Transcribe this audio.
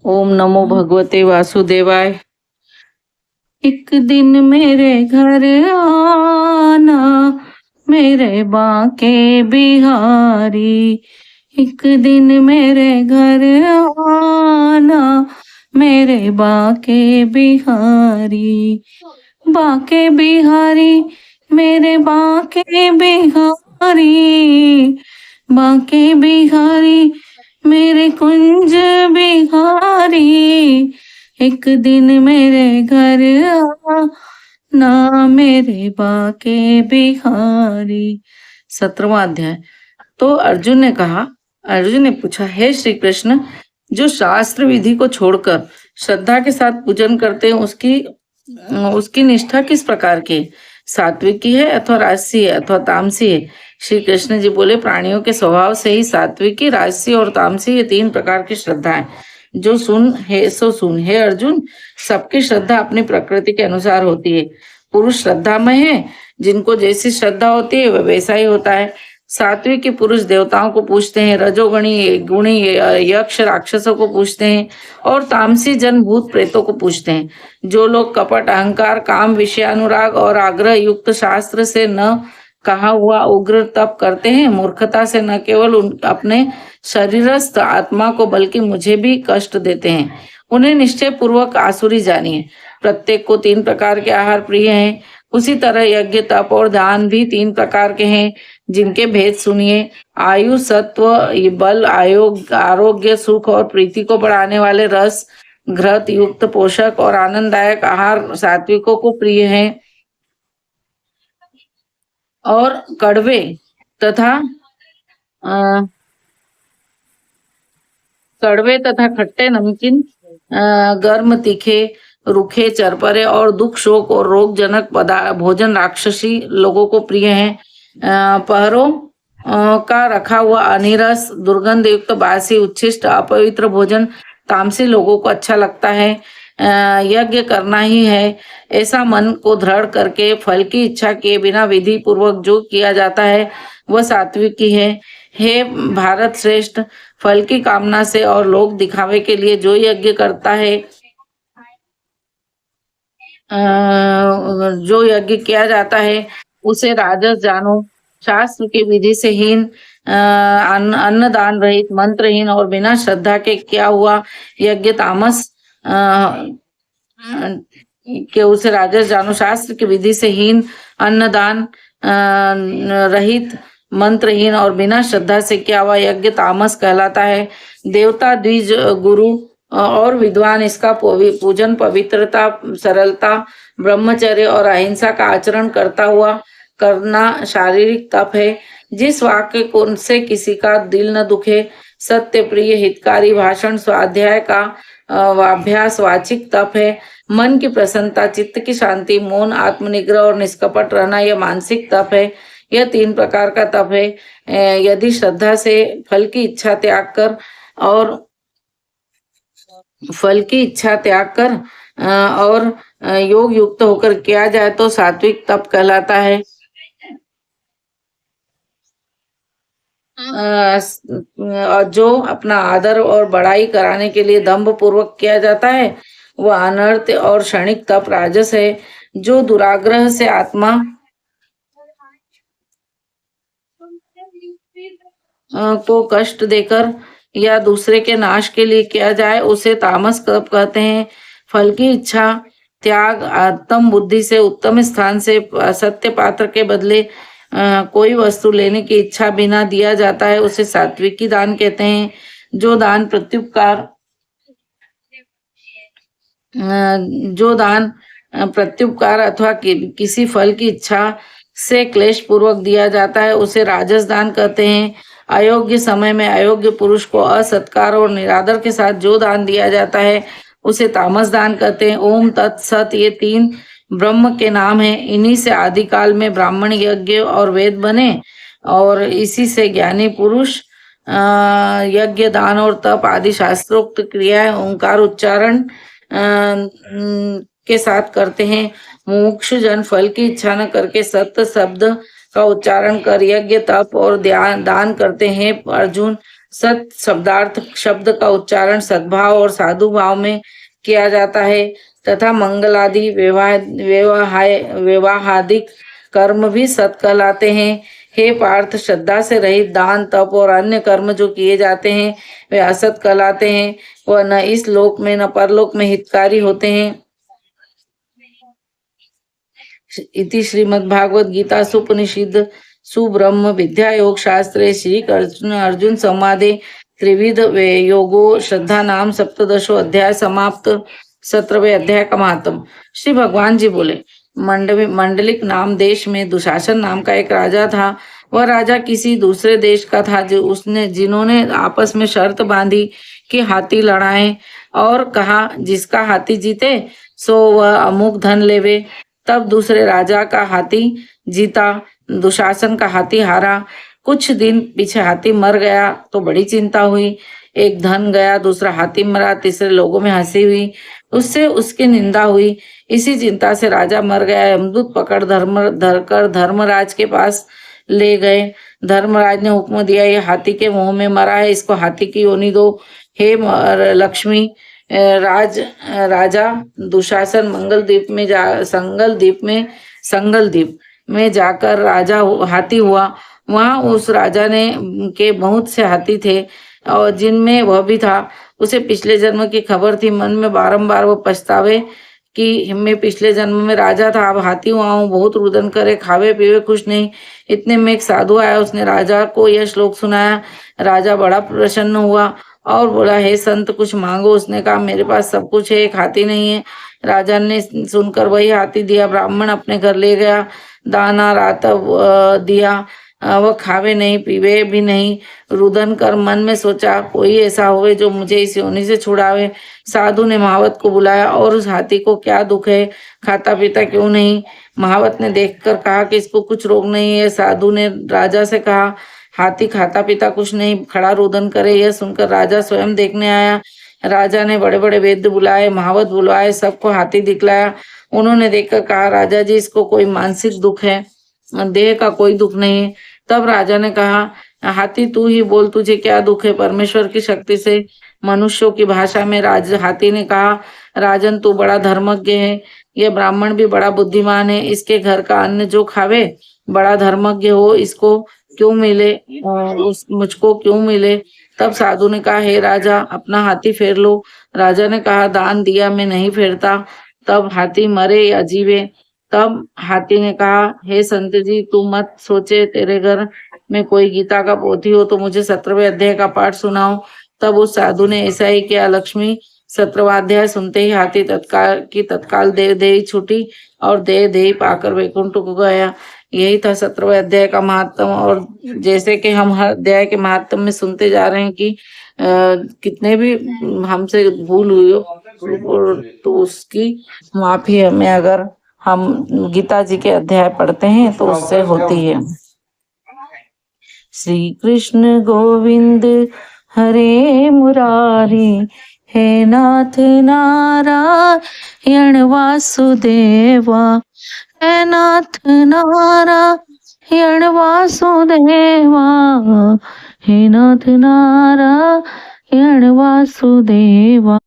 ओम नमो भगवते वासुदेवाय। एक दिन मेरे घर आना मेरे बांके बिहारी। एक दिन मेरे घर आना मेरे बांके बिहारी। बांके बिहारी मेरे बांके बिहारी। बांके बिहारी मेरे कुंज बिहारी। एक दिन मेरे घर आना मेरे बाके बिहारी। 17वां अध्याय। तो अर्जुन ने पूछा, हे श्री कृष्ण, जो शास्त्र विधि को छोड़कर श्रद्धा के साथ पूजन करते हैं उसकी निष्ठा किस प्रकार की है? सात्विक की है अथवा राजसी है अथवा तामसी है? श्री कृष्ण जी बोले, प्राणियों के स्वभाव से ही सात्विकी, राजसी और तामसी ये 3 प्रकार की श्रद्धा है। जो सुन है सो सुन। हे अर्जुन, सबकी श्रद्धा अपनी प्रकृति के अनुसार होती है। पुरुष श्रद्धामय है, जिनको जैसी श्रद्धा होती है वह वैसा ही होता है। सात्विक पुरुष देवताओं को पूजते हैं, रजोगुणी गुणी यक्ष राक्षसों को पूजते हैं और तामसी जन भूत प्रेतों को पूजते हैं। जो लोग कपट, अहंकार, काम, विषयानुराग और आग्रह युक्त शास्त्र से न कहा हुआ उग्र तप करते हैं, मूर्खता से न केवल अपने शरीरस्थ आत्मा को बल्कि मुझे भी कष्ट देते हैं, उन्हें निश्चय पूर्वक आसुरी जानिए। प्रत्येक को 3 प्रकार के आहार प्रिय हैं। उसी तरह यज्ञ, तप और दान भी 3 प्रकार के हैं, जिनके भेद सुनिए। आयु, सत्व, बल, आरोग्य, सुख और प्रीति को बढ़ाने वाले रस, घृत युक्त पोषक और आनंददायक आहार सात्विकों को प्रिय हैं और कड़वे तथा खट्टे, नमकीन, गर्म, तीखे, रूखे, चरपरे और दुख, शोक और रोगजनक भोजन राक्षसी लोगों को प्रिय हैं। पहरों का रखा हुआ अनिरस, दुर्गंध युक्त, बासी, उच्छिष्ट, अपवित्र भोजन तामसी लोगों को अच्छा लगता है। यज्ञ करना ही है ऐसा मन को दृढ़ करके फल की इच्छा किए बिना विधि पूर्वक जो किया जाता है वह सात्विकी है। हे भारत श्रेष्ठ, फल की कामना से और लोक दिखावे के लिए जो यज्ञ करता है, जो यज्ञ किया जाता है उसे राजस जानो। शास्त्र की विधि से हीन, अन्नदान रहित, मंत्रहीन और बिना श्रद्धा के किया हुआ यज्ञ तामस के उसे राजस जानो। शास्त्र की विधि से हीन, अन्नदान रहित, मंत्रहीन और बिना श्रद्धा से किया हुआ यज्ञ तामस कहलाता है। देवता, द्विज, गुरु और विद्वान इसका पूजन पवित्रता, सरलता, ब्रह्मचर्य और अहिंसा का आचरण करता हुआ करना शारीरिक तप है। जिस वाक्य को से किसी का दिल न दुखे, सत्य, प्रिय, हितकारी भाषण, स्वाध्याय का अभ्यास वाचिक तप है। मन की प्रसन्नता, चित्त की शांति, मौन, आत्मनिग्रह और निष्कपट रहना यह मानसिक तप है। यह 3 प्रकार का तप है। यदि श्रद्धा से फल की इच्छा त्याग कर और योग युक्त होकर किया जाए तो सात्विक तप कहलाता है। जो अपना आदर और बड़ाई कराने के लिए दंभ पूर्वक किया जाता है वह अनर्थ और क्षणिक तप राजस है। जो दुराग्रह से आत्मा को कष्ट देकर या दूसरे के नाश के लिए किया जाए उसे तामस तप कहते हैं। फल की इच्छा त्याग, आत्म बुद्धि से उत्तम स्थान से सत्य पात्र के बदले कोई वस्तु लेने की इच्छा बिना दिया जाता है उसे सात्विकी दान कहते हैं। जो दान प्रत्युपकार अथवा किसी फल की इच्छा से क्लेश पूर्वक दिया जाता है उसे राजस दान कहते हैं। अयोग्य समय में अयोग्य पुरुष को असत्कार और निरादर के साथ जो दान दिया जाता है उसे तामस दान कहते हैं। ओम तत्सत ये 3 ब्रह्म के नाम हैं। इन्हीं से आदिकाल में ब्राह्मण, यज्ञ और वेद बने और इसी से ज्ञानी पुरुष यज्ञ, दान और तप आदि शास्त्रोक्त क्रियाएं ओंकार उच्चारण के साथ करते हैं। मोक्ष जन फल की इच्छा न करके सत्य शब्द का उच्चारण कर यज्ञ, तप और दान करते हैं। अर्जुन, सत शब्दार्थ शब्द का उच्चारण सद्भाव और साधु भाव में किया जाता है तथा मंगलादि व्यवहादिक कर्म भी सत कहलाते हैं। हे पार्थ, श्रद्धा से रहित दान तप और अन्य कर्म जो किए जाते हैं वे असत कहलाते हैं। वह न इस लोक में न परलोक में हितकारी होते हैं। इति श्रीमद्भागवत गीता सुपनिषद सुब्रह्म विद्या योग शास्त्रे श्री कृष्ण अर्जुन संवादे त्रिविध योगो श्रद्धा नाम सप्तदशो अध्याय समाप्त। 17वें अध्याय का महात्म। श्री भगवान जी बोले, मंडलिक नाम देश में दुशासन नाम का एक राजा था। वह राजा किसी दूसरे देश का था जिन्होंने आपस में शर्त बांधी कि हाथी लड़ाएं और कहा जिसका हाथी जीते सो वह अमुक धन लेवे। तब दूसरे राजा का हाथी जीता, दुशासन का हाथी हारा। कुछ दिन पीछे हाथी मर गया तो बड़ी चिंता हुई। एक धन गया, दूसरा हाथी मरा, तीसरे लोगों में हंसी हुई, उससे उसकी निंदा हुई। इसी चिंता से राजा मर गया। यमदूत पकड़ धरकर धर्मराज के पास ले गए। धर्मराज ने हुक्म दिया, ये हाथी के मुंह में मरा है, इसको हाथी की योनि दो। हे लक्ष्मी, राजा दुशासन संगल द्वीप में जाकर राजा हाथी हुआ। वहां उस राजा ने के बहुत से हाथी थे और जिनमें वह भी था। उसे पिछले जन्म की खबर थी। मन में बारंबार वो पछतावे कि मैं पिछले जन्म में राजा था, अब हाथी हुआ हूँ। बहुत रुदन करे, खावे पीवे कुछ नहीं। इतने में एक साधु आया, उसने राजा को यह श्लोक सुनाया। राजा बड़ा प्रसन्न हुआ और बोला, हे संत कुछ मांगो। उसने कहा, मेरे पास सब कुछ है, एक हाथी नहीं है। राजा ने सुनकर वही हाथी दिया। ब्राह्मण अपने घर ले गया, दाना रात दिया। वह खावे नहीं पीवे भी नहीं। रुदन कर मन में सोचा, कोई ऐसा होवे जो मुझे इस योनि से छुड़ावे। साधु ने महावत को बुलाया और उस हाथी को क्या दुख है, खाता पीता क्यों नहीं। महावत ने देखकर कहा कि इसको कुछ रोग नहीं है। साधु ने राजा से कहा, हाथी खाता पीता कुछ नहीं, खड़ा रुदन करे। यह सुनकर राजा स्वयं देखने आया। राजा ने बड़े बड़े वैद्य बुलाए, महावत बुलाए, सबको हाथी दिखलाया। उन्होंने देखकर कहा, राजा जी इसको कोई मानसिक दुख है, देह का कोई दुख नहीं है। तब राजा ने कहा, हाथी तू ही बोल, तुझे क्या दुख है। परमेश्वर की शक्ति से मनुष्यों की भाषा में हाथी ने कहा, राजन तू बड़ा धर्मज्ञ है, यह ब्राह्मण भी बड़ा बुद्धिमान है। इसके घर का अन्न जो खावे बड़ा धर्मज्ञ हो, इसको क्यों मिले, मुझको क्यों मिले। तब साधु ने कहा, हे राजा अपना हाथी फेर लो। राजा ने कहा, दान दिया मैं नहीं फेरता, तब हाथी मरे या जीवे। तब हाथी ने कहा, हे संत जी तू मत सोचे, तेरे घर में कोई गीता का पोथी हो तो मुझे 17वें अध्याय का पाठ सुनाओ। तब उस साधु ने ऐसा ही किया। लक्ष्मी 17वां अध्याय सुनते ही हाथी तत्काल देह देही छूटी और देह देही पाकर वैकुंठ को गया। यही था 17वें अध्याय का महात्म। और जैसे कि हम हर अध्याय के महात्म में सुनते जा रहे हैं कि कितने भी हमसे भूल हुई हो तो उसकी माफी हमें, अगर हम गीता जी के अध्याय पढ़ते हैं तो उससे होती है। श्री कृष्ण गोविंद हरे मुरारी, हे नाथ नारायण वासुदेवा, हे नाथ नारायण वासुदेवा, हे नाथ नारायण वासुदेवा।